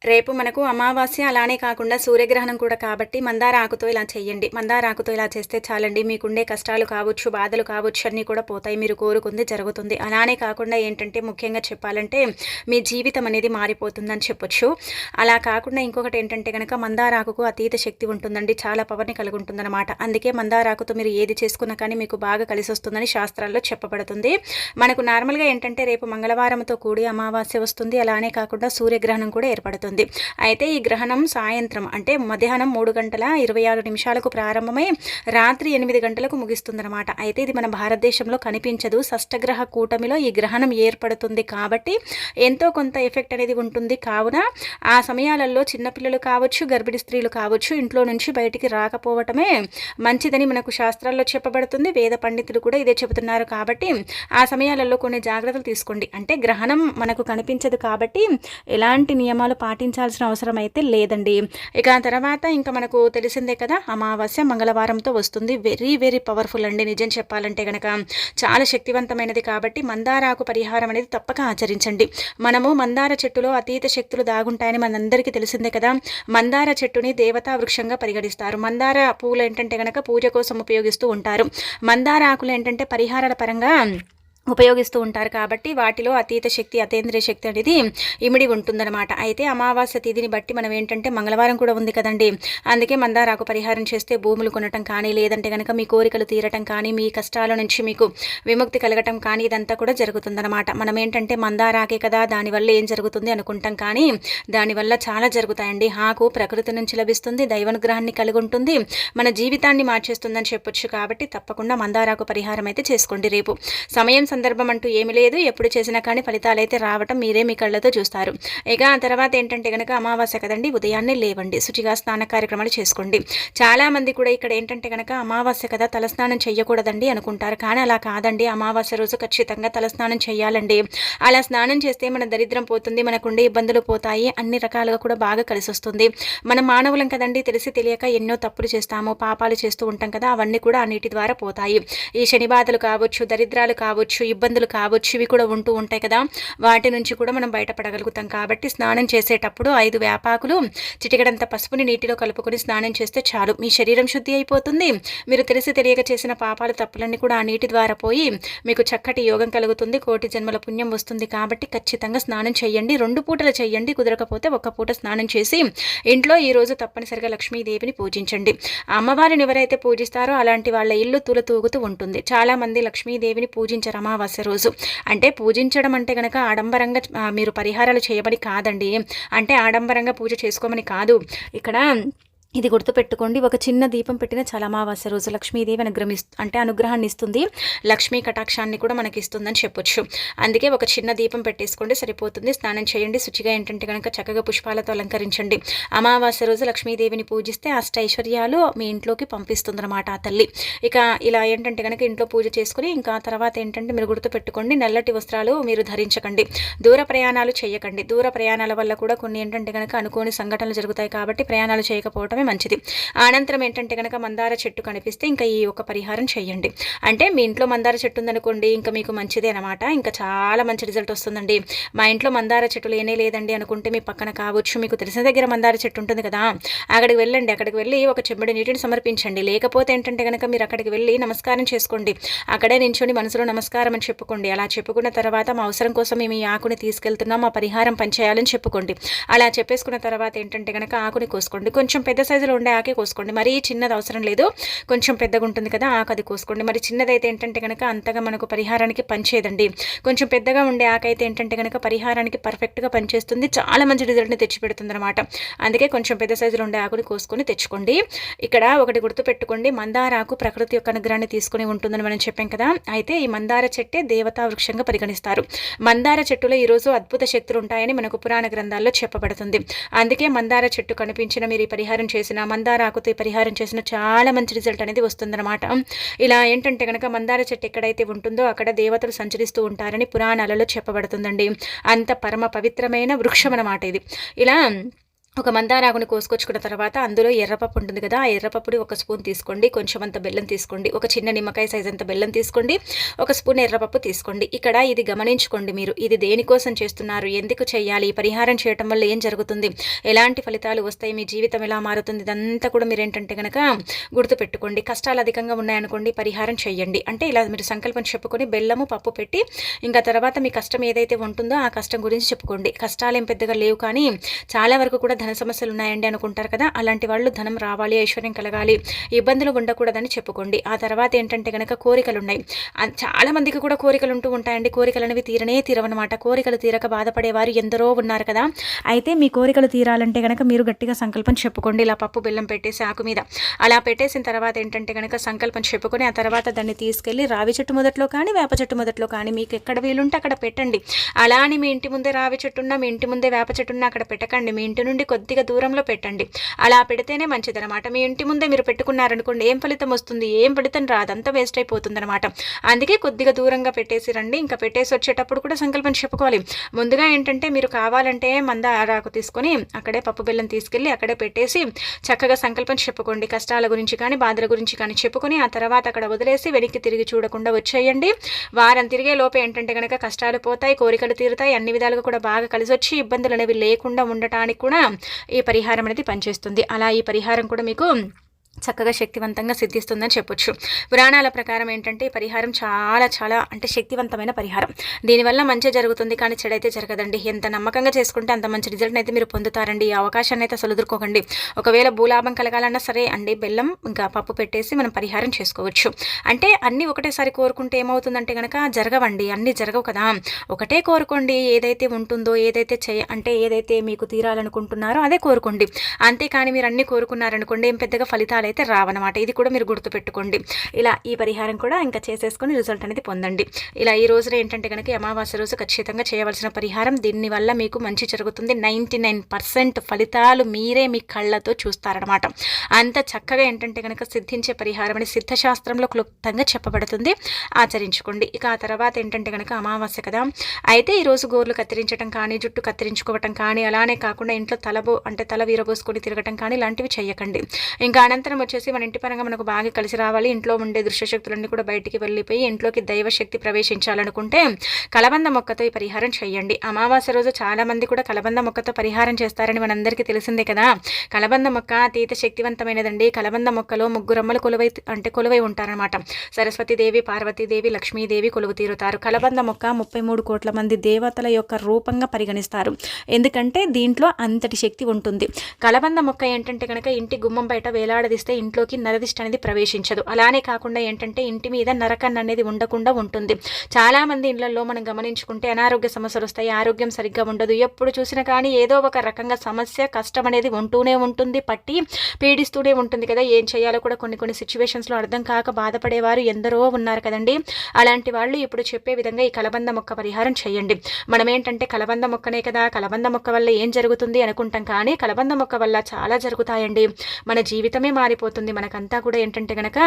రేపు మనకు అమావాస్య అలానే కాకుండా సూర్యగ్రహణం కూడా కాబట్టి మందార ఆకుతో ఇలా చేయండి. మందార ఆకుతో ఇలా చేస్తే చాలండి. మీకుండే కష్టాలు కావచ్చు, బాధలు కావచ్చు అన్నీ కూడా పోతాయి. మీరు కోరుకుంది జరుగుతుంది. అలానే కాకుండా ఏంటంటే ముఖ్యంగా చెప్పాలంటే మీ జీవితం అనేది మారిపోతుందని చెప్పొచ్చు. అలా కాకుండా ఇంకొకటి ఏంటంటే గనక మందార ఆకుకు అతీత శక్తి ఉంటుందండి. చాలా పవర్‌ని కలిగి ఉంటుందన్నమాట. అందుకే మందార ఆకుతో మీరు ఏది చేసుకున్నా కానీ మీకు బాగా కలిసొస్తుందని శాస్త్రాల్లో చెప్పబడుతుంది. మనకు నార్మల్‌గా ఏంటంటే రేపు మంగళవారంతో కూడి అమావాస్య వస్తుంది. అలానే కాకుండా సూర్యగ్రహణం కూడా ఏర్పడుతుంది. అయితే ఈ గ్రహణం సాయంత్రం అంటే మధ్యాహ్నం 3:26 ప్రారంభమై రాత్రి 8 గంటలకు ముగిస్తుందన్నమాట. అయితే ఇది మన భారతదేశంలో కనిపించదు. షష్టగ్రహ కూటమిలో ఈ గ్రహణం ఏర్పడుతుంది కాబట్టి ఎంతో కొంత ఎఫెక్ట్ అనేది ఉంటుంది. కావున ఆ సమయాలలో చిన్నపిల్లలు కావచ్చు, గర్భిణీ స్త్రీలు కావచ్చు ఇంట్లో నుంచి బయటికి రాకపోవటమే మంచిదని మనకు శాస్త్రాల్లో చెప్పబడుతుంది. వేద పండితులు కూడా ఇదే చెబుతున్నారు. కాబట్టి ఆ సమయాలలో కొన్ని జాగ్రత్తలు తీసుకోండి. అంటే గ్రహణం మనకు కనిపించదు కాబట్టి ఎలాంటి నియమాలు పాటించాల్సిన అవసరం అయితే లేదండి. ఇక తర్వాత ఇంకా మనకు తెలిసిందే కదా, అమావాస్య మంగళవారంతో వస్తుంది. వెరీ వెరీ పవర్ఫుల్ అండి. నిజం చెప్పాలంటే గనక చాలా శక్తివంతమైనది కాబట్టి మందారాకు పరిహారం అనేది తప్పక ఆచరించండి. మనము మందార చెట్టులో అతీత శక్తులు దాగుంటాయని మనందరికీ తెలిసిందే కదా. మందార చెట్టుని దేవతా వృక్షంగా పరిగణిస్తారు. మందార పూలు ఏంటంటే గనక పూజ కోసం ఉపయోగిస్తూ ఉంటారు. మందార ఆకులు ఏంటంటే పరిహారాల పరంగా ఉపయోగిస్తూ ఉంటారు కాబట్టి వాటిలో అతీత శక్తి, అతీంద్రియ శక్తి అనేది ఇమిడి ఉంటుందన్నమాట. అయితే అమావాస్య తిథిని బట్టి మనం ఏంటంటే మంగళవారం కూడా ఉంది కదండి. అందుకే మందారాకు పరిహారం చేస్తే భూములు కొనటం కానీ, లేదంటే కనుక మీ కోరికలు తీరటం కానీ, మీ కష్టాల నుంచి మీకు విముక్తి కలగటం కానీ ఇదంతా కూడా జరుగుతుందన్నమాట. మనం ఏంటంటే మందారాకే కదా దానివల్ల ఏం జరుగుతుంది అనుకుంటాం, కానీ దానివల్ల చాలా జరుగుతాయండి. ఆకు ప్రకృతి నుంచి లభిస్తుంది, దైవానుగ్రహాన్ని కలిగి ఉంటుంది, మన జీవితాన్ని మార్చేస్తుందని చెప్పొచ్చు. కాబట్టి తప్పకుండా మందారాకు పరిహారం అయితే చేసుకోండి. రేపు సమయం సందర్భం అంటూ ఏమీ లేదు. ఎప్పుడు చేసినా కానీ ఫలితాలు అయితే రావటం మీరే మీ కళ్ళతో చూస్తారు. ఇక ఆ తర్వాత ఏంటంటే కనుక అమావాస్య కదండి, ఉదయాన్నే లేవండి, శుచిగా స్నాన కార్యక్రమాలు చేసుకోండి. చాలామంది కూడా ఇక్కడ ఏంటంటే కనుక అమావాస్య కదా తలస్నానం చేయకూడదండి అనుకుంటారు. కానీ అలా కాదండి. అమావాస్య రోజు ఖచ్చితంగా తలస్నానం చేయాలండి. అలా స్నానం చేస్తే మన దరిద్రం పోతుంది, మనకుండే ఇబ్బందులు పోతాయి, అన్ని రకాలుగా కూడా బాగా కలిసి వస్తుంది. మనం మానవులం కదండి, తెలిసి తెలియక ఎన్నో తప్పులు చేస్తాము, పాపాలు చేస్తూ ఉంటాం కదా, అవన్నీ కూడా ఆ నీటి ద్వారా పోతాయి. ఈ శని బాధలు కావచ్చు, దరిద్రాలు కావచ్చు, ఇబ్బందులు కావచ్చు, ఇవి కూడా ఉంటూ ఉంటాయి కదా, వాటి నుంచి కూడా మనం బయటపడగలుగుతాం. కాబట్టి స్నానం చేసేటప్పుడు 5 వేపాకులు, చిటికెడంత పసుపుని నీటిలో కలుపుకొని స్నానం చేస్తే చాలు, మీ శరీరం శుద్ధి అయిపోతుంది. మీరు తెలిసి తెలియక చేసిన పాపాలు, తప్పులన్నీ కూడా ఆ నీటి ద్వారా పోయి మీకు చక్కటి యోగం కలుగుతుంది, కోటి జన్మల పుణ్యం వస్తుంది. కాబట్టి ఖచ్చితంగా స్నానం చేయండి. 2 పూటలు చేయండి. కుదరకపోతే 1 పూట స్నానం చేసి ఇంట్లో ఈరోజు తప్పనిసరిగా లక్ష్మీదేవిని పూజించండి. అమ్మవారిని ఎవరైతే పూజిస్తారో అలాంటి వాళ్ళ ఇల్లు తూలుతూగుతూ ఉంటుంది. చాలామంది లక్ష్మీదేవిని పూజించరు అమావాస్య రోజు. అంటే పూజించడం అంటే కనుక ఆడంబరంగా మీరు పరిహారాలు చేయమని కాదండి, అంటే ఆడంబరంగా పూజ చేసుకోమని కాదు. ఇక్కడ ఇది గుర్తుపెట్టుకోండి. ఒక చిన్న దీపం పెట్టిన చాలా అమావాస్య రోజు లక్ష్మీదేవి అనుగ్రహాన్ని ఇస్తుంది, లక్ష్మీ కటాక్షాన్ని కూడా మనకి ఇస్తుందని చెప్పొచ్చు. అందుకే ఒక చిన్న దీపం పెట్టేసుకోండి, సరిపోతుంది. స్నానం చేయండి, శుచిగా ఏంటంటే కనుక చక్కగా పుష్పాలతో అలంకరించండి. అమావాస్య రోజు లక్ష్మీదేవిని పూజిస్తే అష్టైశ్వర్యాలు మీ ఇంట్లోకి పంపిస్తుందన్నమాట ఆ తల్లి. ఇక ఇలా ఏంటంటే కనుక ఇంట్లో పూజ చేసుకుని ఇంకా తర్వాత ఏంటంటే మీరు గుర్తుపెట్టుకోండి, నల్లటి వస్త్రాలు మీరు ధరించకండి, దూర ప్రయాణాలు చేయకండి. దూర ప్రయాణాల వల్ల కూడా కొన్ని ఏంటంటే కనుక అనుకోని సంఘటనలు జరుగుతాయి. కాబట్టి ప్రయాణాలు చేయకపోవడం మంచిది. అనంతరం ఏంటంటే కనుక మందార చెట్టు కనిపిస్తే ఇంకా ఈ ఒక పరిహారం చేయండి. అంటే మీ ఇంట్లో మందార చెట్టు ఉందనుకోండి, ఇంకా మీకు మంచిదే అనమాట, ఇంకా చాలా మంచి రిజల్ట్ వస్తుందండి. మా ఇంట్లో మందార చెట్టు లేనే లేదండి అనుకుంటే మీ పక్కన కావచ్చు, మీకు తెలిసిన దగ్గర మందార చెట్టు ఉంటుంది కదా, అక్కడికి వెళ్ళండి. అక్కడికి వెళ్ళి ఒక చెంబడి నీటిని సమర్పించండి. లేకపోతే ఏంటంటే కనుక మీరు అక్కడికి వెళ్ళి నమస్కారం చేసుకోండి. అక్కడే నించొని మనసులో నమస్కారం అని చెప్పుకోండి. అలా చెప్పుకున్న తర్వాత మా అవసరం కోసం మేము ఈ ఆకుని తీసుకెళ్తున్నాం, మా పరిహారం పనిచేయాలని చెప్పుకోండి. అలా చెప్పేసుకున్న తర్వాత ఏంటంటే కనుక ఆకుని కోసుకోండి. కొంచెం పెద్ద సైజులో ఉండే ఆకే కోసుకోండి. మరీ చిన్నది అవసరం లేదు, కొంచెం పెద్దగా ఉంటుంది కదా ఆకు, అది కోసుకోండి. మరి చిన్నదైతే ఏంటంటే కనుక అంతగా మనకు పరిహారానికి పనిచేయదండి. కొంచెం పెద్దగా ఉండే ఆకైతే ఏంటంటే కనుక పరిహారానికి పర్ఫెక్ట్గా పనిచేస్తుంది, చాలా మంచి రిజల్ట్ని తెచ్చిపెడుతుంది అనమాట. అందుకే కొంచెం పెద్ద సైజులో ఉండే ఆకుని కోసుకొని తెచ్చుకోండి. ఇక్కడ ఒకటి గుర్తుపెట్టుకోండి, మందార ఆకు ప్రకృతి యొక్క అనుగ్రహాన్ని తీసుకుని ఉంటుందని మనం చెప్పాం కదా. అయితే ఈ మందార చెట్టే దేవతా వృక్షంగా పరిగణిస్తారు. మందార చెట్టులో ఈరోజు అద్భుత శక్తులు ఉంటాయని మనకు పురాణ గ్రంథాల్లో చెప్పబడుతుంది. అందుకే మందార చెట్టు కనిపించిన మీరు ఈ పరిహారం చేసిన, మందార ఆకుతో పరిహారం చేసిన చాలా మంచి రిజల్ట్ అనేది వస్తుందన్నమాట. ఇలా ఏంటంటే కనుక మందార చెట్టు ఎక్కడైతే ఉంటుందో అక్కడ దేవతలు సంచరిస్తూ ఉంటారని పురాణాలలో చెప్పబడుతుందండి. అంత పరమ పవిత్రమైన వృక్షం అన్నమాట ఇది. ఇలా ఒక మందారాకుని కోసుకొచ్చుకున్న తర్వాత అందులో ఎర్రపప్పు ఉంటుంది కదా, ఆ ఎర్రపప్పుని ఒక స్పూన్ తీసుకోండి, కొంచెం అంత బెల్లం తీసుకోండి, ఒక చిన్న నిమ్మకాయ సైజ్ అంత బెల్లం తీసుకోండి, ఒక స్పూన్ ఎర్రపప్పు తీసుకోండి. ఇక్కడ ఇది గమనించుకోండి, మీరు ఇది దేనికోసం చేస్తున్నారు, ఎందుకు చేయాలి, పరిహారం చేయటం వల్ల ఏం జరుగుతుంది, ఎలాంటి ఫలితాలు వస్తాయి, మీ జీవితం ఎలా మారుతుంది, ఇదంతా కూడా మీరు ఏంటంటే కనుక గుర్తుపెట్టుకోండి. కష్టాలు అధికంగా ఉన్నాయనుకోండి, పరిహారం చేయండి. అంటే ఇలా మీరు సంకల్పం చెప్పుకొని బెల్లము పప్పు పెట్టి ఇంకా తర్వాత మీ కష్టం ఏదైతే ఉంటుందో ఆ కష్టం గురించి చెప్పుకోండి. కష్టాలు ఏం పెద్దగా లేవు, కానీ చాలా వరకు కూడా ధన సమస్యలు ఉన్నాయండి అనుకుంటారు కదా, అలాంటి వాళ్ళు ధనం రావాలి, ఐశ్వర్యం కలగాలి, ఇబ్బందులు ఉండకూడదని చెప్పుకోండి. ఆ తర్వాత ఏంటంటే కనుక కోరికలు ఉన్నాయి, చాలా మందికి కూడా కోరికలు ఉంటూ ఉంటాయండి. కోరికలు అనేవి తీరవన్నమాట. కోరికలు తీరక బాధపడేవారు ఎందరో ఉన్నారు కదా. అయితే మీ కోరికలు తీరాలంటే కనుక మీరు గట్టిగా సంకల్పం చెప్పుకోండి. ఇలా పప్పు బెల్లం పెట్టేసి ఆకు మీద అలా పెట్టేసిన తర్వాత ఏంటంటే కనుక సంకల్పం చెప్పుకొని ఆ తర్వాత దాన్ని తీసుకెళ్ళి రావి చెట్టు మొదట్లో కానీ వేప చెట్టు మొదట్లో కానీ మీకు ఎక్కడ వీలుంటే అక్కడ పెట్టండి. అలా అని మీ ఇంటి ముందే రావి చెట్టు ఉన్నా, మీ ఇంటి ముందే వేప చెట్టు ఉన్నా అక్కడ పెట్టకండి. మీ ఇంటి నుండి కొద్దిగా దూరంలో పెట్టండి. అలా పెడితేనే మంచిదనమాట. మీ ఇంటి ముందే మీరు పెట్టుకున్నారనుకోండి, ఏం ఫలితం వస్తుంది, ఏం ఫలితం రాదు, అంతా వేస్ట్ అయిపోతుంది అనమాట. అందుకే కొద్దిగా దూరంగా పెట్టేసి రండి. ఇంకా పెట్టేసి వచ్చేటప్పుడు కూడా సంకల్పం చెప్పుకోవాలి. ముందుగా ఏంటంటే మీరు కావాలంటే మందారాకు తీసుకొని అక్కడే పప్పు బెల్లం తీసుకెళ్ళి అక్కడే పెట్టేసి చక్కగా సంకల్పం చెప్పుకోండి. కష్టాల గురించి కానీ బాధల గురించి కానీ చెప్పుకొని ఆ తర్వాత అక్కడ వదిలేసి వెనక్కి తిరిగి చూడకుండా వచ్చేయండి. వారం తిరిగే లోపే ఏంటంటే కనుక కష్టాలు పోతాయి, కోరికలు తీరుతాయి, అన్ని విధాలుగా కూడా బాగా కలిసి వచ్చి ఇబ్బందులు అనేవి లేకుండా ఉండటానికి కూడా ఈ పరిహారం అనేది పనిచేస్తుంది. అలా ఈ పరిహారం కూడా మీకు చక్కగా శక్తివంతంగా సిద్ధిస్తుందని చెప్పొచ్చు. పురాణాల ప్రకారం ఏంటంటే ఈ పరిహారం చాలా చాలా అంటే శక్తివంతమైన పరిహారం. దీనివల్ల మంచి జరుగుతుంది, కానీ చెడైతే జరగదండి. ఎంత నమ్మకంగా చేసుకుంటే అంత మంచి రిజల్ట్ని అయితే మీరు పొందుతారండి. ఈ అవకాశాన్ని అయితే అసలు ఎదుర్కోకండి. ఒకవేళ భూలాభం కలగాలన్నా సరే అండి, బెల్లం ఇంకా పప్పు పెట్టేసి మనం పరిహారం చేసుకోవచ్చు. అంటే అన్నీ ఒకటేసారి కోరుకుంటే ఏమవుతుందంటే కనుక జరగవండి, అన్నీ జరగవు కదా. ఒకటే కోరుకోండి, ఏదైతే ఉంటుందో ఏదైతే ఏదైతే మీకు తీరాలనుకుంటున్నారో అదే కోరుకోండి. అంతేకాని మీరు అన్నీ కోరుకున్నారనుకోండి ఏం పెద్దగా ఫలితాలు అయితే రావన్నమాట. ఇది కూడా మీరు గుర్తుపెట్టుకోండి. ఇలా ఈ పరిహారం కూడా ఇంకా చేసేసుకొని రిజల్ట్ అనేది పొందండి. ఇలా ఈ రోజున ఏంటంటే కనుక అమావాస్య రోజు ఖచ్చితంగా చేయవలసిన పరిహారం. దీనివల్ల మీకు మంచి జరుగుతుంది. 99% ఫలితాలు మీరే మీ కళ్ళతో చూస్తారనమాట. అంత చక్కగా ఏంటంటే కనుక సిద్ధించే పరిహారం అని సిద్ధశాస్త్రంలో క్లుప్తంగా చెప్పబడుతుంది. ఆచరించుకోండి. ఇక ఆ తర్వాత ఏంటంటే కనుక అమావాస్య కదా, అయితే ఈరోజు గోర్లు కత్తిరించడం కానీ, జుట్టు కత్తిరించుకోవటం కానీ, అలానే కాకుండా ఇంట్లో తల వీరబోసుకొని తిరగటం కానీ ఇలాంటివి చేయకండి. ఇంకా అనంతరం వచ్చేసి మన ఇంటి పరంగా మనకు బాగా కలిసి రావాలి, ఇంట్లో ఉండే దృశ్యశక్తులన్నీ కూడా బయటికి వెళ్ళిపోయి ఇంట్లోకి దైవశక్తి ప్రవేశించాలనుకుంటే కలబంద మొక్కతో ఈ పరిహారం చేయండి. అమావాస్య రోజు చాలా మంది కూడా కలబంద మొక్కతో పరిహారం చేస్తారని మనందరికీ తెలిసిందే కదా. కలబంద మొక్క అతీత శక్తివంతమైనదండి. కలబంద మొక్కలో ముగ్గురమ్మలు కొలువై ఉంటారనమాట. సరస్వతీదేవి, పార్వతీదేవి, లక్ష్మీదేవి కొలువు తీరుతారు. కలబంద మొక్క 33 కోట్ల మంది దేవతల యొక్క రూపంగా పరిగణిస్తారు. ఎందుకంటే దీంట్లో అంతటి శక్తి ఉంటుంది. కలబంద మొక్క ఏంటంటే కనుక ఇంటి గుమ్మం బయట వేలాడదీస్తే ఇంట్లోకి నరదిష్టి అనేది ప్రవేశించదు. అలానే కాకుండా ఏంటంటే ఇంటి మీద నరకన్ను అనేది ఉండకుండా ఉంటుంది. చాలా మంది ఇళ్లలో మనం గమనించుకుంటే అనారోగ్య సమస్యలు వస్తాయి, ఆరోగ్యం సరిగ్గా ఉండదు. ఎప్పుడు చూసినా కానీ ఏదో ఒక రకంగా సమస్య, కష్టం అనేది ఉంటూనే ఉంటుంది, పట్టి పీడిస్తూనే ఉంటుంది కదా. ఏం చేయాలో కూడా కొన్ని సిచ్యువేషన్స్లో అర్థం కాక బాధపడేవారు ఎందరో ఉన్నారు కదండి. అలాంటి వాళ్ళు ఇప్పుడు చెప్పే విధంగా ఈ కలబంద మొక్క పరిహారం చేయండి. మనం ఏంటంటే కలబంద మొక్కనే కదా, కలబంద మొక్క వల్ల ఏం జరుగుతుంది అనుకుంటాం, కానీ కలబంద మొక్క వల్ల చాలా జరుగుతాయండి. మన జీవితమే మారిపోతుంది. మనకంతా కూడా ఏంటంటే కనుక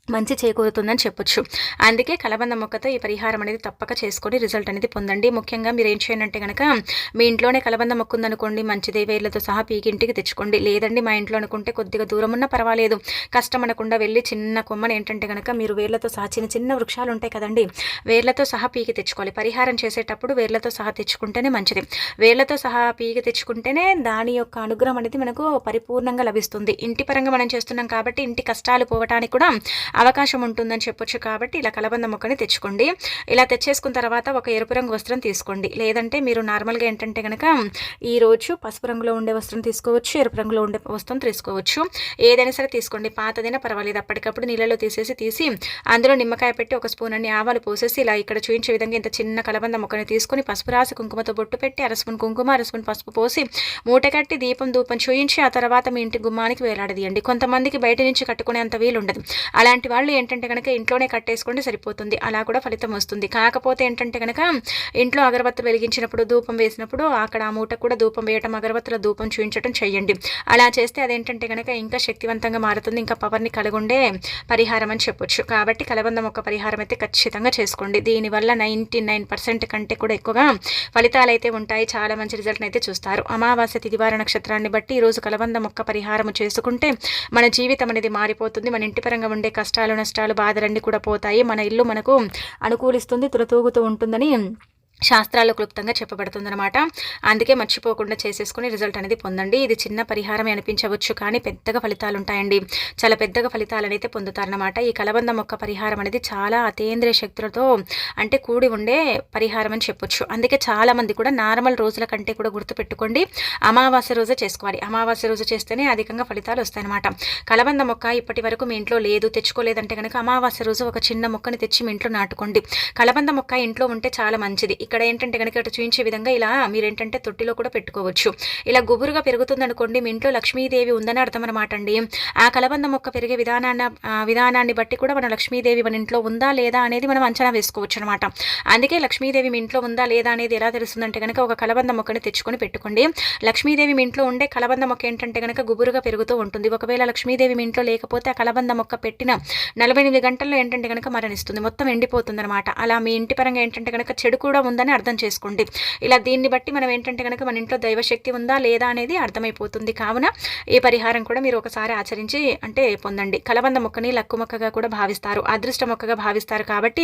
మంచి చేకూరుతుందని చెప్పొచ్చు. అందుకే కలబంద మొక్కతో ఈ పరిహారం అనేది తప్పక చేసుకొని రిజల్ట్ అనేది పొందండి. ముఖ్యంగా మీరు ఏం చేయండి అంటే కనుక మీ ఇంట్లోనే కలబంద మొక్క ఉందనుకోండి, మంచిదే, వేర్లతో సహా పీకి ఇంటికి తెచ్చుకోండి. లేదండి మా ఇంట్లో అనుకుంటే కొద్దిగా దూరం ఉన్నా పర్వాలేదు, కష్టం అనకుండా వెళ్ళి చిన్న కొమ్మని ఏంటంటే కనుక మీరు వేర్లతో సహా చిన్న వృక్షాలు ఉంటాయి కదండి, వేర్లతో సహా పీకి తెచ్చుకోవాలి. పరిహారం చేసేటప్పుడు వేర్లతో సహా తెచ్చుకుంటేనే మంచిది. వేర్లతో సహా పీకి తెచ్చుకుంటేనే దాని యొక్క అనుగ్రహం అనేది మనకు పరిపూర్ణంగా లభిస్తుంది. ఇంటి పరంగా మనం చేస్తున్నాం కాబట్టి ఇంటి కష్టాలు పోవటానికి కూడా అవకాశం ఉంటుందని చెప్పొచ్చు. కాబట్టి ఇలా కలబంద మొక్కని తెచ్చుకోండి. ఇలా తెచ్చేసుకున్న తర్వాత ఒక ఎరుపు రంగు వస్త్రం తీసుకోండి. లేదంటే మీరు నార్మల్గా ఏంటంటే కనుక ఈరోజు పసుపు రంగులో ఉండే వస్త్రం తీసుకోవచ్చు, ఎరుపు రంగులో ఉండే వస్త్రం తీసుకోవచ్చు. ఏదైనా సరే తీసుకోండి, పాతదైనా పర్వాలేదు. అప్పటికప్పుడు నీళ్ళలో తీసి అందులో నిమ్మకాయ పెట్టి ఒక స్పూన్ అన్ని ఆవాలు పోసేసి ఇలా ఇక్కడ చూపించే విధంగా ఇంత చిన్న కలబంద మొక్కని తీసుకొని పసుపు రాసి కుంకుమతో బొట్టు పెట్టి అర స్పూన్ కుంకుమ, అర స్పూన్ పసుపు పోసి మూట కట్టి ధూపం చూయించి ఆ తర్వాత మీ ఇంటి గుమ్మానికి వేలాడదీయండి. కొంతమందికి బయట నుంచి కట్టుకునే అంత వీలు ఉండదు. అలాంటి వాళ్ళు ఏంటంటే కనుక ఇంట్లోనే కట్టేసుకోండి సరిపోతుంది. అలా కూడా ఫలితం వస్తుంది. కాకపోతే ఏంటంటే కనుక ఇంట్లో అగరబత్తులు వెలిగించినప్పుడు ధూపం వేసినప్పుడు అక్కడ ఆ మూట కూడా ధూపం వేయటం, అగరబత్తుల ధూపం చూయించడం చేయండి. అలా చేస్తే అదేంటంటే కనుక ఇంకా శక్తివంతంగా మారుతుంది. ఇంకా పవర్ని కలిగుండే పరిహారం అని చెప్పొచ్చు. కాబట్టి కలబంద మొక్క పరిహారం అయితే ఖచ్చితంగా చేసుకోండి. దీనివల్ల 99% కంటే కూడా ఎక్కువగా ఫలితాలు అయితే ఉంటాయి. చాలా మంచి రిజల్ట్ని అయితే చూస్తారు. అమావాస్య తిథివార నక్షత్రాన్ని బట్టి ఈరోజు కలబంద మొక్క పరిహారం చేసుకుంటే మన జీవితం అనేది మారిపోతుంది. మన ఇంటి పరంగా ఉండే కష్టాలు, నష్టాలు, బాధలన్నీ కూడా పోతాయి. మన ఇల్లు మనకు అనుకూలిస్తుంది, తులతూగుతూ ఉంటుందని శాస్త్రాల్లో క్లుప్తంగా చెప్పబడుతుందన్నమాట. అందుకే మర్చిపోకుండా చేసేసుకుని రిజల్ట్ అనేది పొందండి. ఇది చిన్న పరిహారమే అనిపించవచ్చు, కానీ పెద్దగా ఫలితాలు ఉంటాయండి. చాలా పెద్దగా ఫలితాలు అయితే పొందుతారనమాట. ఈ కలబంద మొక్క పరిహారం అనేది చాలా అతీంద్రియ శక్తులతో అంటే కూడి ఉండే పరిహారం అని చెప్పొచ్చు. అందుకే చాలా మంది కూడా నార్మల్ రోజుల కంటే కూడా గుర్తుపెట్టుకోండి, అమావాస్య రోజే చేసుకోవాలి. అమావాస్య రోజు చేస్తేనే అధికంగా ఫలితాలు వస్తాయన్నమాట. కలబంద మొక్క ఇప్పటి వరకు మీ ఇంట్లో లేదు, తెచ్చుకోలేదంటే కనుక అమావాస్య రోజు ఒక చిన్న మొక్కని తెచ్చి మీ ఇంట్లో నాటుకోండి. కలబంద మొక్క ఇంట్లో ఉంటే చాలా మంచిది. ఇక్కడ ఏంటంటే కనుక అటు చూపించే విధంగా ఇలా మీరేంటంటే తొట్టిలో కూడా పెట్టుకోవచ్చు. ఇలా గుబురుగా పెరుగుతుంది అనుకోండి, మీ ఇంట్లో లక్ష్మీదేవి ఉందని అర్థం అనమాట అండి. ఆ కలబంద మొక్క పెరిగే విధానాన్ని బట్టి కూడా మన లక్ష్మీదేవి మన ఇంట్లో ఉందా లేదా అనేది మనం అంచనా వేసుకోవచ్చు అనమాట. అందుకే లక్ష్మీదేవి మీ ఇంట్లో ఉందా లేదా అనేది ఎలా తెలుస్తుందంటే కనుక ఒక కలబంద మొక్కని తెచ్చుకొని పెట్టుకోండి. లక్ష్మీదేవి మీ ఇంట్లో ఉండే కలబంద మొక్క ఏంటంటే కనుక గుబురుగా పెరుగుతూ ఉంటుంది. ఒకవేళ లక్ష్మీదేవి మీ ఇంట్లో లేకపోతే ఆ కలబంద మొక్క పెట్టిన 48 గంటల్లో ఏంటంటే కనుక మరణిస్తుంది, మొత్తం ఎండిపోతుంది అనమాట. అలా మీ ఇంటి పరంగా ఏంటంటే కనుక చెడు కూడా ఉందని అర్థం చేసుకోండి. ఇలా దీన్ని బట్టి మనం ఏంటంటే కనుక మన ఇంట్లో దైవశక్తి ఉందా లేదా అనేది అర్థమైపోతుంది. కావున ఈ పరిహారం కూడా మీరు ఒకసారి ఆచరించి అంటే పొందండి. కలబంద మొక్కని లక్కు మొక్కగా కూడా భావిస్తారు, అదృష్ట మొక్కగా భావిస్తారు. కాబట్టి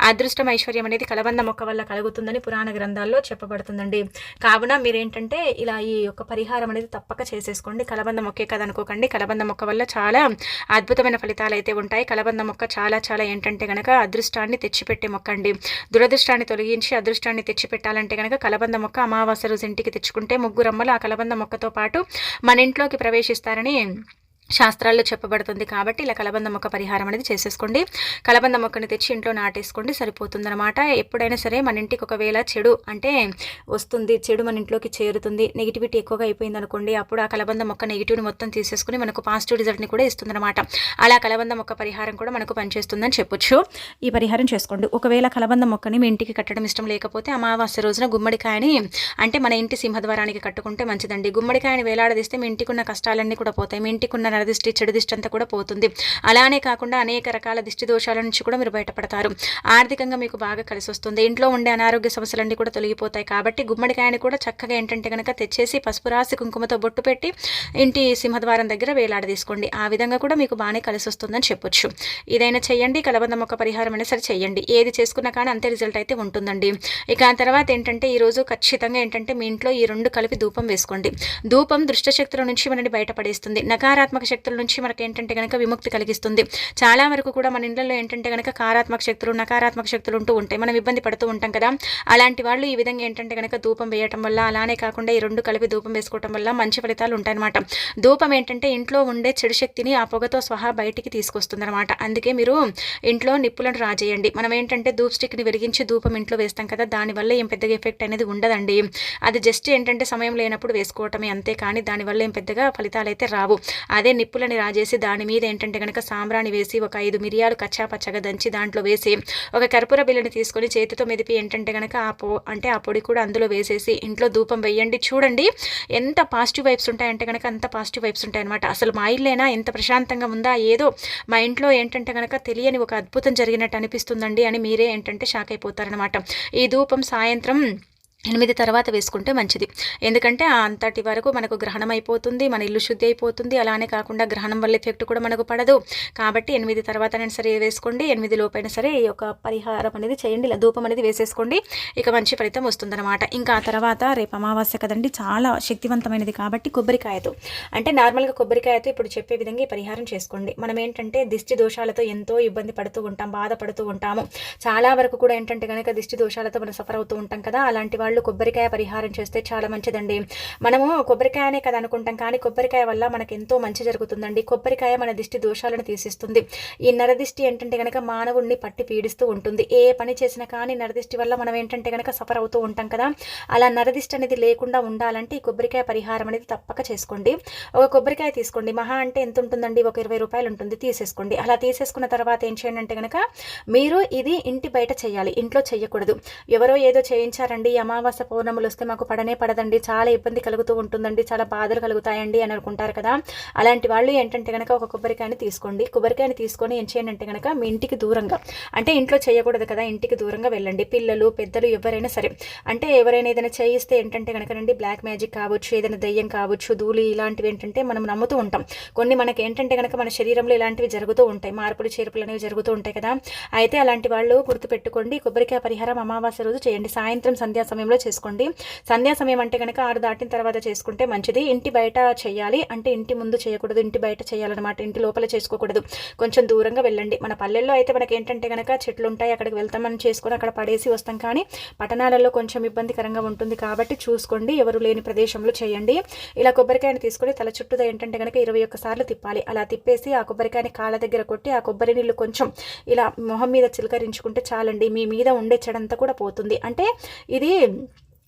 అదృష్టం, ఐశ్వర్యం అనేది కలబంద మొక్క వల్ల కలుగుతుందని పురాణ గ్రంథాల్లో చెప్పబడుతుందండి. కావున మీరేంటంటే ఇలా ఈ యొక్క పరిహారం అనేది తప్పక చేసేసుకోండి. కలబంద మొక్కే కదా అనుకోకండి, కలబంద మొక్క వల్ల చాలా అద్భుతమైన ఫలితాలు అయితే ఉంటాయి. కలబంద మొక్క చాలా చాలా ఏంటంటే కనుక అదృష్టాన్ని తెచ్చిపెట్టే మొక్క అండి. దురదృష్టాన్ని తొలగించి అదృష్టాన్ని తెచ్చిపెట్టాలంటే కనుక కలబంద మొక్క అమావాస్య రోజు ఇంటికి తెచ్చుకుంటే ముగ్గురమ్మలు ఆ కలబంద మొక్కతో పాటు మన ఇంట్లోకి ప్రవేశిస్తారని శాస్త్రాల్లో చెప్పబడుతుంది. కాబట్టి ఇలా కలబంద మొక్క పరిహారం అనేది చేసేసుకోండి. కలబంద మొక్కని తెచ్చి ఇంట్లో నాటేసుకోండి, సరిపోతుందన్నమాట. ఎప్పుడైనా సరే మన ఇంటికి ఒకవేళ చెడు అంటే వస్తుంది, చెడు మన ఇంట్లోకి చేరుతుంది, నెగిటివిటీ ఎక్కువగా అయిపోయింది అనుకోండి, అప్పుడు ఆ కలబంద మొక్క నెగిటివ్ని మొత్తం తీసేసుకుని మనకు పాజిటివ్ రిజల్ట్ని కూడా ఇస్తుందన్నమాట. అలా కలబంద మొక్క పరిహారం కూడా మనకు పనిచేస్తుందని చెప్పొచ్చు. ఈ పరిహారం చేసుకోండి. ఒకవేళ కలబంద మొక్కని మీ ఇంటికి కట్టడం ఇష్టం లేకపోతే అమావాస్య రోజున గుమ్మడికాయని అంటే మన ఇంటి సింహద్వారానికి కట్టుకుంటే మంచిదండి. గుమ్మడికాయని వేలాడదీస్తే మీ ఇంటికి ఉన్న కష్టాలన్నీ కూడా పోతాయి, మీ ఇంటికి ఉన్న దిష్టి, చెడు దిష్టి అంతా కూడా పోతుంది. అలానే కాకుండా అనేక రకాల దిష్టి దోషాల నుంచి కూడా మీరు బయటపడతారు. ఆర్థికంగా మీకు బాగా కలిసి వస్తుంది. ఇంట్లో ఉండే అనారోగ్య సమస్యలన్నీ కూడా తొలగిపోతాయి. కాబట్టి గుమ్మడికాయని కూడా చక్కగా ఏంటంటే కనుక తెచ్చేసి పసుపు రాసి కుంకుమతో బొట్టు పెట్టి ఇంటి సింహద్వారం దగ్గర వేలాడదీసుకోండి. ఆ విధంగా కూడా మీకు బాగానే కలిసి వస్తుందని చెప్పొచ్చు. ఇదైనా చేయండి, కలబంద మొక్క పరిహారం అయినా సరే చేయండి. ఏది చేసుకున్నా కానీ అంతే రిజల్ట్ అయితే ఉంటుందండి. ఇక ఆ తర్వాత ఏంటంటే ఈరోజు ఖచ్చితంగా ఏంటంటే మీ ఇంట్లో ఈ రెండు కలిపి ధూపం వేసుకోండి. ధూపం దుష్టశక్తుల నుంచి మనని బయటపడేస్తుంది, నకారాత్మక శక్తుల నుంచి మనకి ఏంటంటే కనుక విముక్తి కలిగిస్తుంది. చాలా వరకు కూడా మన ఇంట్లో ఏంటంటే కనుక కారాత్మక శక్తులు, నకారాత్మక శక్తులు ఉంటూ ఉంటాయి, మనం ఇబ్బంది పడుతూ ఉంటాం కదా. అలాంటి వాళ్ళు ఈ విధంగా ఏంటంటే కనుక ధూపం వేయటం వల్ల, అలానే కాకుండా ఈ రెండు కలిపి ధూపం వేసుకోవటం వల్ల మంచి ఫలితాలు ఉంటాయన్నమాట. ధూపం ఏంటంటే ఇంట్లో ఉండే చెడు శక్తిని ఆ పొగతో సహా బయటికి తీసుకొస్తుంది అనమాట. అందుకే మీరు ఇంట్లో నిప్పులను రాజేయండి. మనం ఏంటంటే ధూప్ స్టిక్ని వెలిగించి ధూపం ఇంట్లో వేస్తాం కదా, దానివల్ల ఏం పెద్దగా ఎఫెక్ట్ అనేది ఉండదండి. అది జస్ట్ ఏంటంటే సమయం లేనప్పుడు వేసుకోవటమే అంతే, కానీ దానివల్ల ఏం పెద్దగా ఫలితాలు అయితే రావు. అదే నిప్పులని రాజేసి దాని మీద ఏంటంటే కనుక సాంబ్రాణి వేసి ఒక 5 మిరియాలు కచ్చా పచ్చగా దంచి దాంట్లో వేసి ఒక కర్పూర బిళ్ళని తీసుకొని చేతితో మెదిపి ఏంటంటే కనుక ఆ పొడి కూడా అందులో వేసేసి ఇంట్లో ధూపం వేయండి. చూడండి ఎంత పాజిటివ్ వైబ్స్ ఉంటాయంటే కనుక అంత పాజిటివ్ వైబ్స్ ఉంటాయి అనమాట. అసలు మా ఇల్లేనా ఎంత ప్రశాంతంగా ఉందా, ఏదో మా ఇంట్లో ఏంటంటే కనుక తెలియని ఒక అద్భుతం జరిగినట్టు అనిపిస్తుందండి అని మీరే ఏంటంటే షాక్ అయిపోతారనమాట. ఈ ధూపం సాయంత్రం 8 తర్వాత వేసుకుంటే మంచిది. ఎందుకంటే అంతటి వరకు మనకు గ్రహణం అయిపోతుంది, మన ఇల్లు శుద్ధి అయిపోతుంది. అలానే కాకుండా గ్రహణం వల్ల ఎఫెక్ట్ కూడా మనకు పడదు. కాబట్టి 8 తర్వాతనైనా సరే వేసుకోండి, 8 లోపైనా సరే ఈ యొక్క పరిహారం అనేది చేయండి. ఇలా ధూపం అనేది వేసేసుకోండి, ఇక మంచి ఫలితం వస్తుందన్నమాట. ఇంకా ఆ తర్వాత రేపు అమావాస్య కదండి, చాలా శక్తివంతమైనది. కాబట్టి కొబ్బరికాయతో అంటే నార్మల్గా కొబ్బరికాయతో ఇప్పుడు చెప్పే విధంగా ఈ పరిహారం చేసుకోండి. మనం ఏంటంటే దిష్టి దోషాలతో ఎంతో ఇబ్బంది పడుతూ ఉంటాం, బాధపడుతూ ఉంటాము. చాలా వరకు కూడా ఏంటంటే కనుక దిష్టి దోషాలతో మనం సఫర్ అవుతూ ఉంటాం కదా. అలాంటి వాళ్ళు కొబ్బరికాయ పరిహారం చేస్తే చాలా మంచిదండి. మనము కొబ్బరికాయనే కదా అనుకుంటాం, కానీ కొబ్బరికాయ వల్ల మనకు ఎంతో మంచి జరుగుతుందండి. కొబ్బరికాయ మన దిష్టి దోషాలను తీసిస్తుంది. ఈ నరదిష్టి ఏంటంటే కనుక మానవుడిని పట్టి పీడిస్తూ ఉంటుంది. ఏ పని చేసినా కానీ నరదిష్టి వల్ల మనం ఏంటంటే కనుక సఫర్ అవుతూ ఉంటాం కదా. అలా నరదిష్టి అనేది లేకుండా ఉండాలంటే ఈ కొబ్బరికాయ పరిహారం అనేది తప్పక చేసుకోండి. ఒక కొబ్బరికాయ తీసుకోండి, మహా అంటే ఎంత ఉంటుందండి, ఒక 20 రూపాయలు ఉంటుంది, తీసేసుకోండి. అలా తీసేసుకున్న తర్వాత ఏం చేయండి అంటే కనుక మీరు ఇది ఇంటి బయట చేయాలి, ఇంట్లో చేయకూడదు. ఎవరో ఏదో చేయించారండి, అమావాస్య పౌర్ణములు వస్తే మాకు పడనే పడదండి, చాలా ఇబ్బంది కలుగుతూ ఉంటుందండి, చాలా బాధలు కలుగుతాయండి అని అనుకుంటారు కదా. అలాంటి వాళ్ళు ఏంటంటే కనుక ఒక కొబ్బరికాయని తీసుకోండి. కొబ్బరికాయని తీసుకొని ఏం చేయండి అంటే కనుక మీ ఇంటికి దూరంగా, అంటే ఇంట్లో చేయకూడదు కదా, ఇంటికి దూరంగా వెళ్ళండి. పిల్లలు పెద్దలు ఎవరైనా సరే, అంటే ఎవరైనా ఏదైనా చేయిస్తే ఏంటంటే కనుక నండి బ్లాక్ మ్యాజిక్ కావచ్చు, ఏదైనా దయ్యం కావచ్చు, ధూళి ఇలాంటివి ఏంటంటే మనం నమ్ముతూ ఉంటాం. కొన్ని మనకి ఏంటంటే కనుక మన శరీరంలో ఇలాంటివి జరుగుతూ ఉంటాయి, మార్పులు చేర్పులు అనేవి జరుగుతూ ఉంటాయి కదా. అయితే అలాంటి వాళ్ళు గుర్తుపెట్టుకోండి, కొబ్బరికాయ పరిహారం అమావాస్య రోజు చేయండి. సాయంత్రం సంధ్యా సమయంలో చేసుకోండి. సంధ్యా సమయం అంటే కనుక 6 దాటిన తర్వాత చేసుకుంటే మంచిది. ఇంటి బయట చేయాలి, అంటే ఇంటి ముందు చేయకూడదు, ఇంటి బయట చేయాలన్నమాట. ఇంటి లోపల చేసుకోకూడదు, కొంచెం దూరంగా వెళ్ళండి. మన పల్లెల్లో అయితే మనకి ఏంటంటే కనుక చెట్లు ఉంటాయి, అక్కడికి వెళ్తామని చేసుకొని అక్కడ పడేసి వస్తాం. కానీ పట్టణాలలో కొంచెం ఇబ్బందికరంగా ఉంటుంది కాబట్టి చూసుకోండి, ఎవరు లేని ప్రదేశంలో చేయండి. ఇలా కొబ్బరికాయని తీసుకొని తల చుట్టూ ఏంటంటే కనుక 21 సార్లు తిప్పాలి. అలా తిప్పేసి ఆ కొబ్బరికాయని కాళ్ళ దగ్గర కొట్టి ఆ కొబ్బరి నీళ్ళు కొంచెం ఇలా మొహం మీద చిలకరించుకుంటే చాలండి, మీ మీద ఉండే చెడంతా కూడా పోతుంది. అంటే ఇది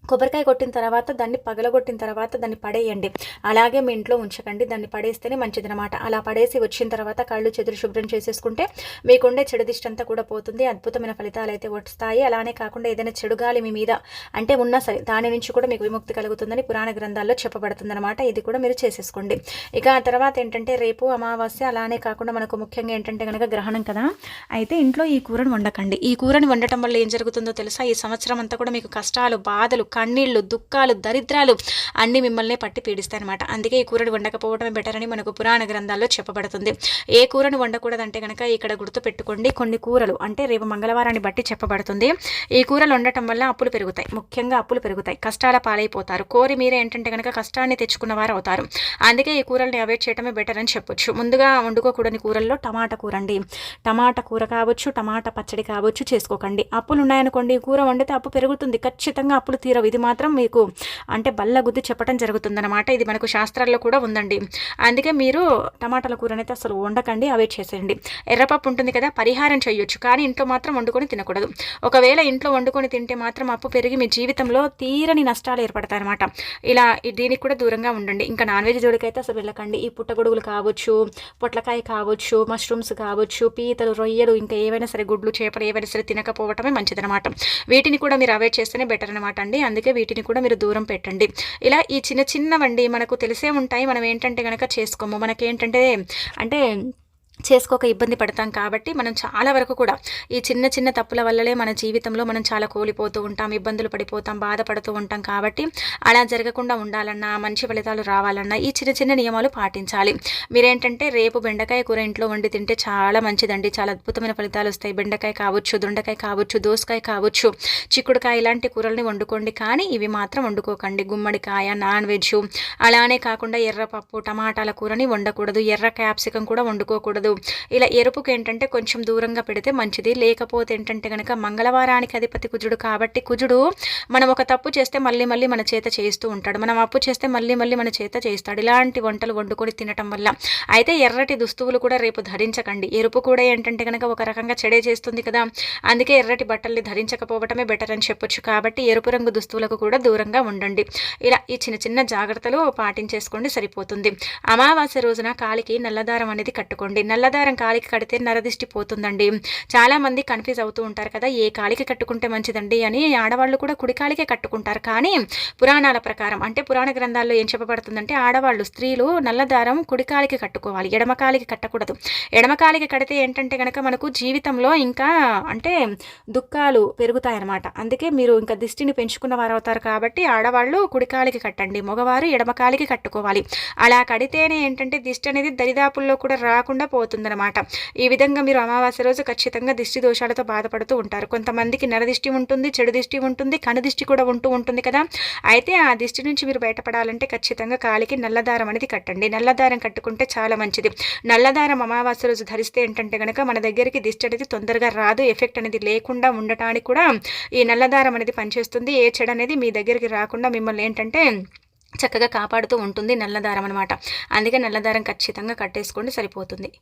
కొబ్బరికాయ కొట్టిన తర్వాత దాన్ని పగలగొట్టిన తర్వాత దాన్ని పడేయండి, అలాగే మీ ఇంట్లో ఉంచకండి. దాన్ని పడేస్తేనే మంచిదనమాట. అలా పడేసి వచ్చిన తర్వాత కళ్ళు చెదురు శుభ్రం చేసేసుకుంటే మీకుండే చెడు దిష్టి అంతా కూడా పోతుంది, అద్భుతమైన ఫలితాలు అయితే వస్తాయి. అలానే కాకుండా ఏదైనా చెడు గాలి మీ మీద అంటే ఉన్నా సరే దాని నుంచి కూడా మీకు విముక్తి కలుగుతుందని పురాణ గ్రంథాల్లో చెప్పబడుతుందన్నమాట. ఇది కూడా మీరు చేసేసుకోండి. ఇక ఆ తర్వాత ఏంటంటే రేపు అమావాస్య, అలానే కాకుండా మనకు ముఖ్యంగా ఏంటంటే కనుక గ్రహణం కదా. అయితే ఇంట్లో ఈ కూరను వండకండి. ఈ కూరని వండటం వల్ల ఏం జరుగుతుందో తెలుసా, ఈ సంవత్సరం అంతా కూడా మీకు కష్టాలు, బాధలు, కన్నీళ్లు, దుఃఖాలు, దరిద్రాలు అన్ని మిమ్మల్ని పట్టి పీడిస్తాయన్నమాట. అందుకే ఈ కూరని వండకపోవడమే బెటర్ అని మనకు పురాణ గ్రంథాల్లో చెప్పబడుతుంది. ఏ కూరను వండకూడదంటే కనుక ఇక్కడ గుర్తు పెట్టుకోండి, కొన్ని కూరలు అంటే రేపు మంగళవారాన్ని బట్టి చెప్పబడుతుంది. ఈ కూరలు వండటం వల్ల అప్పులు పెరుగుతాయి, ముఖ్యంగా అప్పులు పెరుగుతాయి, కష్టాల పాలైపోతారు. కోరి మీరే ఏంటంటే కనుక కష్టాన్ని తెచ్చుకున్న వారు అవుతారు. అందుకే ఈ కూరల్ని అవాయిడ్ చేయడమే బెటర్ అని చెప్పొచ్చు. ముందుగా వండుకోకూడని కూరల్లో టమాటా కూర అండి. టమాటా కూర కావచ్చు, టమాటా పచ్చడి కావచ్చు చేసుకోకండి. అప్పులు ఉన్నాయనుకోండి, కూర వండితే అప్పు పెరుగుతుంది, ఖచ్చితంగా అప్పులు తీరవు. ఇది మాత్రం మీకు అంటే బల్ల గుద్ది చెప్పడం జరుగుతుందన్నమాట. ఇది మనకు శాస్త్రాల్లో కూడా ఉందండి. అందుకే మీరు టమాటాల కూరనైతే అసలు వండకండి, అవాయిడ్ చేసేయండి. ఎర్రపప్పు ఉంటుంది కదా, పరిహారం చేయొచ్చు, కానీ ఇంట్లో మాత్రం వండుకొని తినకూడదు. ఒకవేళ ఇంట్లో వండుకొని తింటే మాత్రం అప్పు పెరిగి మీ జీవితంలో తీరని నష్టాలు ఏర్పడతాయన్నమాట. ఇలా దీనికి కూడా దూరంగా ఉండండి. ఇంకా నాన్ వెజ్ జోలికైతే అసలు వెళ్ళకండి. ఈ పుట్టగొడుగులు కావచ్చు, పొట్లకాయ కావచ్చు, మష్రూమ్స్ కావచ్చు, పీతలు, రొయ్యలు, ఇంకా ఏవైనా సరే గుడ్లు, చేపలు ఏవైనా సరే తినకపోవటమే మంచిదన్నమాట. వీటిని కూడా మీరు అవాయిడ్ చేస్తేనే బెటర్ అనమాట అండి. అందుకే వీటిని కూడా మీరు దూరం పెట్టండి. ఇలా ఈ చిన్న చిన్నవండి మనకు తెలిసే ఉంటాయి, మనం ఏంటంటే కనుక చేసుకోము. మనకేంటంటే అంటే చేసుకోక ఇబ్బంది పడతాం కాబట్టి మనం చాలా వరకు కూడా ఈ చిన్న చిన్న తప్పుల వల్లనే మన జీవితంలో మనం చాలా కోల్పోతూ ఉంటాం, ఇబ్బందులు పడిపోతాం, బాధపడుతూ ఉంటాం. కాబట్టి అలా జరగకుండా ఉండాలన్నా, మంచి ఫలితాలు రావాలన్నా ఈ చిన్న చిన్న నియమాలు పాటించాలి. మీరేంటంటే రేపు బెండకాయ కూర ఇంట్లో వండి తింటే చాలా మంచిదండి, చాలా అద్భుతమైన ఫలితాలు వస్తాయి. బెండకాయ కావచ్చు, దొండకాయ కావచ్చు, దోసకాయ కావచ్చు, చిక్కుడుకాయ ఇలాంటి కూరల్ని వండుకోండి, కానీ ఇవి మాత్రం వండుకోకండి. గుమ్మడికాయ, నాన్ వెజ్, అలానే కాకుండా ఎర్రపప్పు, టమాటాల కూరని వండకూడదు. ఎర్ర క్యాప్సికం కూడా వండుకోకూడదు. ఇలా ఎరుపుకి ఏంటంటే కొంచెం దూరంగా పెడితే మంచిది. లేకపోతే ఏంటంటే కనుక మంగళవారానికి అధిపతి కుజుడు కాబట్టి కుజుడు మనం ఒక తప్పు చేస్తే మళ్ళీ మళ్ళీ మన చేత చేస్తూ ఉంటాడు, మనం అప్పు చేస్తే మళ్ళీ మళ్ళీ మన చేత చేస్తాడు. ఇలాంటి వంటలు వండుకొని తినటం వల్ల అయితే ఎర్రటి దుస్తువులు కూడా రేపు ధరించకండి. ఎరుపు కూడా ఏంటంటే కనుక ఒక రకంగా చెడే చేస్తుంది కదా, అందుకే ఎర్రటి బట్టల్ని ధరించకపోవటమే బెటర్ అని చెప్పొచ్చు. కాబట్టి ఎరుపు రంగు దుస్తువులకు కూడా దూరంగా ఉండండి. ఇలా ఈ చిన్న చిన్న జాగ్రత్తలు పాటించేసుకోండి, సరిపోతుంది. అమావాస్య రోజున కాలికి నల్లదారం అనేది కట్టుకోండి. నల్లదారం కాలికి కడితే నరదిష్టి పోతుందండి. చాలా మంది కన్ఫ్యూజ్ అవుతూ ఉంటారు కదా, ఏ కాలికి కట్టుకుంటే మంచిదండి అని. ఆడవాళ్ళు కూడా కుడి కాలికే కట్టుకుంటారు, కానీ పురాణాల ప్రకారం అంటే పురాణ గ్రంథాల్లో ఏం చెప్పబడుతుందంటే ఆడవాళ్ళు, స్త్రీలు నల్లదారం కుడి కాలికి కట్టుకోవాలి, ఎడమ కాలికి కట్టకూడదు. ఎడమ కాలికి కడితే ఏంటంటే కనుక మనకు జీవితంలో ఇంకా అంటే దుఃఖాలు పెరుగుతాయన్నమాట. అందుకే మీరు ఇంకా దిష్టిని పెంచుకున్న వారు అవుతారు. కాబట్టి ఆడవాళ్ళు కుడి కాలికి కట్టండి, మగవారు ఎడమ కాలికి కట్టుకోవాలి. అలా కడితేనే ఏంటంటే దిష్టి అనేది దరిదాపుల్లో కూడా రాకుండా పోతుంది. వెళ్ళిపోతుందన్నమాట. ఈ విధంగా మీరు అమావాస్య రోజు ఖచ్చితంగా దిష్టి దోషాలతో బాధపడుతూ ఉంటారు. కొంతమందికి నరదిష్టి ఉంటుంది, చెడు దిష్టి ఉంటుంది, కనుదిష్టి కూడా ఉంటుంది కదా. అయితే ఆ దిష్టి నుంచి మీరు బయటపడాలంటే ఖచ్చితంగా కాలికి నల్లదారం అనేది కట్టండి. నల్లదారం కట్టుకుంటే చాలా మంచిది. నల్లదారం అమావాస్య రోజు ధరిస్తే ఏంటంటే గనక మన దగ్గరికి దిష్టి అనేది తొందరగా రాదు, ఎఫెక్ట్ అనేది లేకుండా ఉండటానికి కూడా ఈ నల్లదారం అనేది పనిచేస్తుంది. ఏ చెడు అనేది మీ దగ్గరికి రాకుండా మిమ్మల్ని ఏంటంటే చక్కగా కాపాడుతూ ఉంటుంది నల్లదారం అనమాట. అందుకే నల్లదారం ఖచ్చితంగా కట్టేసుకోండి, సరిపోతుంది.